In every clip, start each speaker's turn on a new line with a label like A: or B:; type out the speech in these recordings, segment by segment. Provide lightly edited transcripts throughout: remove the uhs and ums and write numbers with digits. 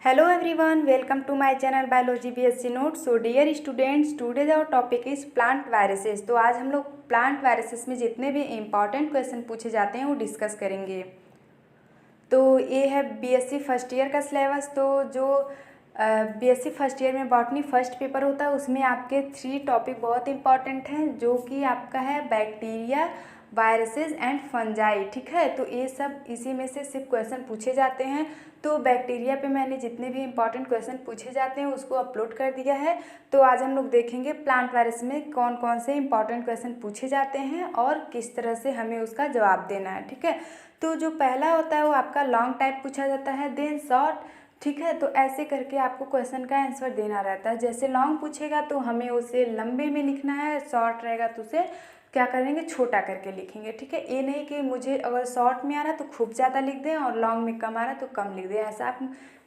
A: Hello everyone, welcome to my channel Biology BSc Notes. So dear students, today's our topic is plant viruses. तो आज हम लोग plant viruses में जितने भी इम्पॉर्टेंट क्वेश्चन पूछे जाते हैं वो डिस्कस करेंगे। तो ये है बीएससी फर्स्ट ईयर का सिलेबस। तो जो बीएससी फर्स्ट ईयर में बॉटनी फर्स्ट पेपर होता है उसमें आपके 3 टॉपिक बहुत इंपॉर्टेंट हैं, जो कि आपका है बैक्टीरिया, वायरसेस एंड फंजाई। ठीक है, तो ये सब इसी में से सिर्फ क्वेश्चन पूछे जाते हैं। तो बैक्टीरिया पे मैंने जितने भी इंपॉर्टेंट क्वेश्चन पूछे जाते हैं उसको अपलोड कर दिया है। तो आज हम लोग देखेंगे प्लांट वायरस में कौन कौन से इंपॉर्टेंट क्वेश्चन पूछे जाते हैं और किस तरह से हमें उसका जवाब देना है। ठीक है, तो जो पहला होता है वो आपका लॉन्ग टाइप पूछा जाता है, देन शॉर्ट। ठीक है, तो ऐसे करके आपको क्वेश्चन का आंसर देना रहता है। जैसे लॉन्ग पूछेगा तो हमें उसे लंबे में लिखना है, शॉर्ट रहेगा तो उसे क्या करेंगे, छोटा करके लिखेंगे। ठीक है, ये नहीं कि मुझे अगर शॉर्ट में आ रहा है तो खूब ज़्यादा लिख दें और लॉन्ग में कम आ रहा है तो कम लिख दें, ऐसा आप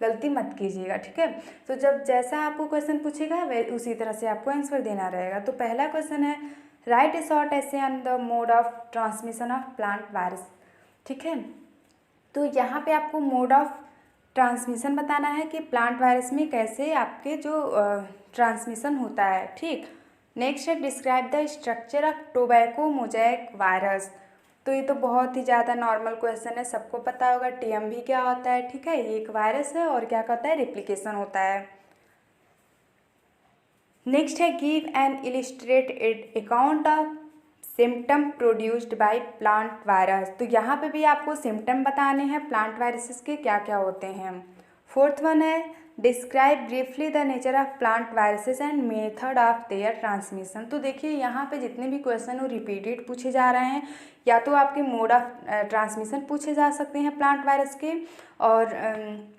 A: गलती मत कीजिएगा। ठीक है, तो जब जैसा आपको क्वेश्चन पूछेगा वे उसी तरह से आपको आंसर देना रहेगा। तो पहला क्वेश्चन है, right A short essay on the mode of transmission of plant virus. ठीक है, तो यहाँ पे आपको मोड ऑफ ट्रांसमिशन बताना है कि प्लांट वायरस में कैसे आपके जो ट्रांसमिशन होता है। ठीक, नेक्स्ट है describe the structure of tobacco mosaic virus. तो ये तो बहुत ही ज़्यादा नॉर्मल क्वेश्चन है, सबको पता होगा टीएमवी क्या होता है। ठीक है, ये एक वायरस है और क्या कहता है, रेप्लिकेशन होता है। नेक्स्ट है give an illustrated account of symptom produced by plant virus. तो यहाँ पे भी आपको सिम्टम बताने हैं प्लांट वायरसेस के क्या क्या होते हैं। फोर्थ वन है describe briefly the nature of plant viruses and method of their transmission. तो देखिए यहाँ पे जितने भी क्वेश्चन वो रिपीटेड पूछे जा रहे हैं, या तो आपके मोड ऑफ ट्रांसमिशन पूछे जा सकते हैं प्लांट वायरस के, और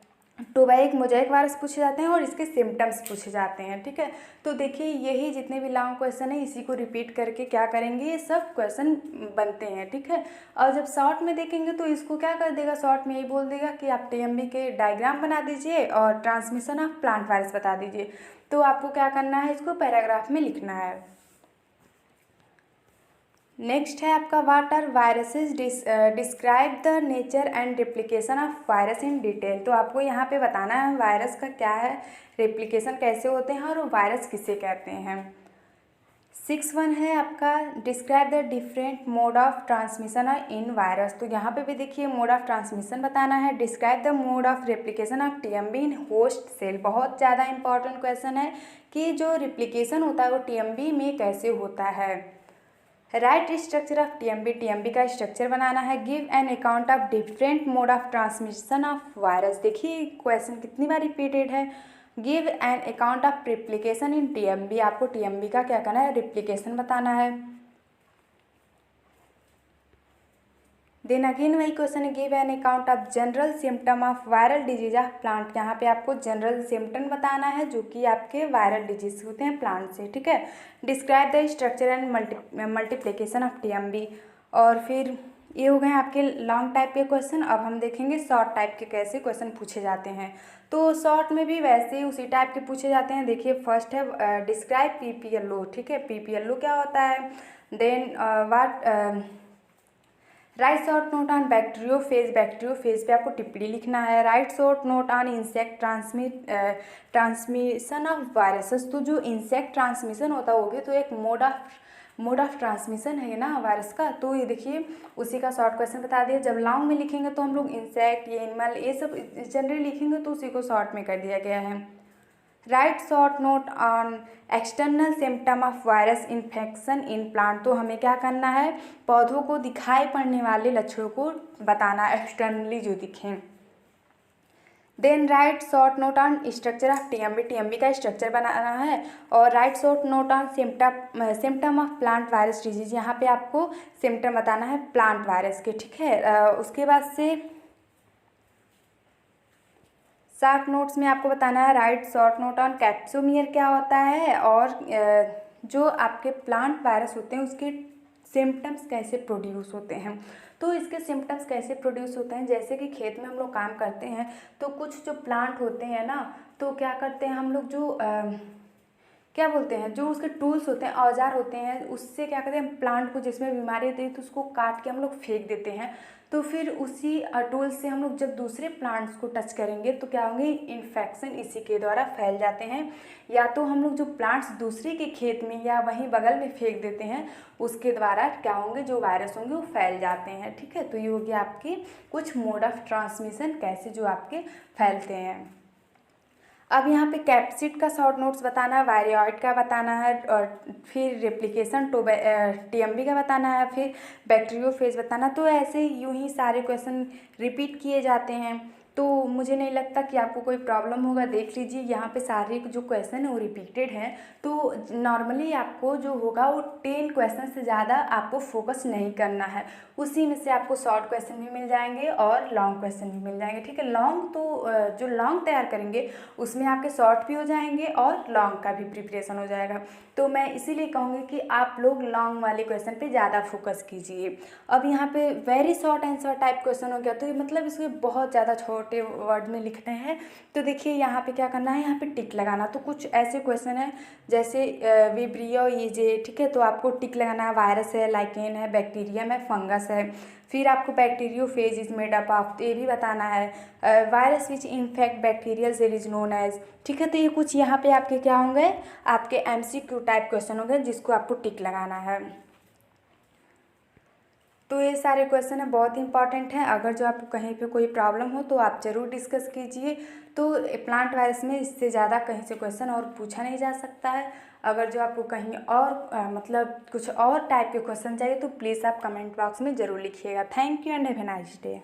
A: टोबैक मोज़ेक वायरस पूछे जाते हैं, और इसके सिम्टम्स पूछे जाते हैं। ठीक है, तो देखिए यही जितने भी लॉन्ग क्वेश्चन है इसी को रिपीट करके क्या करेंगे, ये सब क्वेश्चन बनते हैं। ठीक है, और जब शॉर्ट में देखेंगे तो इसको क्या कर देगा, शॉर्ट में यही बोल देगा कि आप टीएमवी के डायग्राम बना दीजिए और ट्रांसमिशन ऑफ प्लांट वायरस बता दीजिए। तो आपको क्या करना है, इसको पैराग्राफ में लिखना है। नेक्स्ट है आपका what are viruses, describe the nature and replication of virus in detail. तो आपको यहाँ पे बताना है वायरस का क्या है, रेप्लिकेशन कैसे होते हैं और वायरस किसे कहते हैं। 6 है आपका describe the different mode of transmission in virus. तो यहाँ पे भी देखिए मोड ऑफ ट्रांसमिशन बताना है। Describe the mode of replication of TMV in host cell. बहुत ज़्यादा इंपॉर्टेंट क्वेश्चन है कि जो रेप्लिकेशन होता है वो टीएमवी में कैसे होता है। Right structure of TMV, TMV का स्ट्रक्चर बनाना है। Give an account of different mode of transmission of virus. देखिए क्वेश्चन कितनी बार रिपीटेड है। Give an account of replication in TMV, आपको टीएमवी का क्या करना है, रिप्लिकेशन बताना है। देन अगेन वही क्वेश्चन है, give an account of general symptom of viral disease of plant. यहाँ पे आपको जनरल सिम्टम बताना है जो कि आपके वायरल डिजीज होते हैं प्लांट से। ठीक है, describe the structure and multiplication of TMV. और फिर ये हो गए आपके लॉन्ग टाइप के क्वेश्चन। अब हम देखेंगे शॉर्ट टाइप के कैसे क्वेश्चन पूछे जाते हैं। तो शॉर्ट में भी वैसे ही उसी टाइप के पूछे जाते हैं। देखिए फर्स्ट है डिस्क्राइब पीपीएलओ। ठीक है, पीपीएलओ क्या होता है। Then write short note on bacteriophage, bacteriophage पे आपको टिप्पणी लिखना है। Write short note on insect transmission of viruses. तो जो इंसेक्ट ट्रांसमिशन होता है वो भी तो एक मोड ऑफ ट्रांसमिशन है ना वायरस का। तो ये देखिए उसी का शॉर्ट क्वेश्चन बता दिया। जब लॉन्ग में लिखेंगे तो हम लोग इंसेक्ट, ये एनिमल, ये सब जनरली लिखेंगे तो उसी को शॉर्ट में कर दिया गया है। Write short note on external symptom of virus infection in plant. तो हमें क्या करना है, पौधों को दिखाई पड़ने वाले लक्षणों को बताना, एक्सटर्नली जो दिखें। Then write short note on structure of TMV, TMV का स्ट्रक्चर बनाना है। और write short note on symptom of plant virus disease. यहाँ पे आपको सिम्टम बताना है प्लांट वायरस के। ठीक है, उसके बाद से शॉर्ट नोट्स में आपको बताना है write short note on capsomere क्या होता है, और जो आपके प्लांट वायरस होते हैं उसके सिम्टम्स कैसे प्रोड्यूस होते हैं। तो इसके सिम्टम्स कैसे प्रोड्यूस होते हैं, जैसे कि खेत में हम लोग काम करते हैं तो कुछ जो प्लांट होते हैं ना, तो क्या करते हैं हम लोग, जो क्या बोलते हैं, जो उसके टूल्स होते हैं, औजार होते हैं, उससे क्या करते हैं, प्लांट को जिसमें बीमारी होती है तो उसको काट के हम लोग फेंक देते हैं। तो फिर उसी टूल से हम लोग जब दूसरे प्लांट्स को टच करेंगे तो क्या होंगे, इन्फेक्शन इसी के द्वारा फैल जाते हैं। या तो हम लोग जो प्लांट्स दूसरे के खेत में या वहीं बगल में फेंक देते हैं उसके द्वारा क्या होंगे, जो वायरस होंगे वो फैल जाते हैं। ठीक है, तो ये हो गया आपके कुछ मोड ऑफ ट्रांसमिशन कैसे जो आपके फैलते हैं। अब यहाँ पे कैप्सिड का शॉर्ट नोट्स बताना है, वायरॉइड का बताना है, और फिर रेप्लिकेशन टीएमबी का बताना है, फिर बैक्टीरियोफेज बताना। तो ऐसे यूं ही सारे क्वेश्चन रिपीट किए जाते हैं, तो मुझे नहीं लगता कि आपको कोई प्रॉब्लम होगा। देख लीजिए यहाँ पे सारे जो क्वेश्चन है वो रिपीटेड हैं, तो नॉर्मली आपको जो होगा वो 10 क्वेश्चन से ज़्यादा आपको फोकस नहीं करना है। उसी में से आपको शॉर्ट क्वेश्चन भी मिल जाएंगे और लॉन्ग क्वेश्चन भी मिल जाएंगे। ठीक है, लॉन्ग तो जो लॉन्ग तैयार करेंगे उसमें आपके शॉर्ट भी हो जाएंगे और लॉन्ग का भी प्रिपरेशन हो जाएगा। तो मैं इसीलिए कहूँगी कि आप लोग लॉन्ग वाले क्वेश्चन पे ज़्यादा फोकस कीजिए। अब यहाँ पे very short answer type question हो गया, तो ये मतलब इसके बहुत ज़्यादा छोटे वर्ड में लिखने हैं। तो देखिए यहाँ पे क्या करना है, यहाँ पे टिक लगाना। तो कुछ ऐसे क्वेश्चन है जैसे विब्रियो ये, ठीक है, तो आपको टिक लगाना है। वायरस है, लाइकेन है, बैक्टीरियम है, फंगस है। फिर आपको bacteriophage is made up of, तो ये भी बताना है। Virus which infect bacterial cell is known as. ठीक है, तो ये कुछ यहाँ पे आपके क्या होंगे, आपके एमसीक्यू टाइप क्वेश्चन होंगे जिसको आपको टिक लगाना है। तो ये सारे क्वेश्चन है बहुत इंपॉर्टेंट हैं। अगर जो आपको कहीं पे कोई प्रॉब्लम हो तो आप ज़रूर डिस्कस कीजिए। तो प्लांट वायरस में इससे ज़्यादा कहीं से क्वेश्चन और पूछा नहीं जा सकता है। अगर जो आपको कहीं और मतलब कुछ और टाइप के क्वेश्चन चाहिए तो प्लीज़ आप कमेंट बॉक्स में ज़रूर लिखिएगा। Thank you and have a nice day.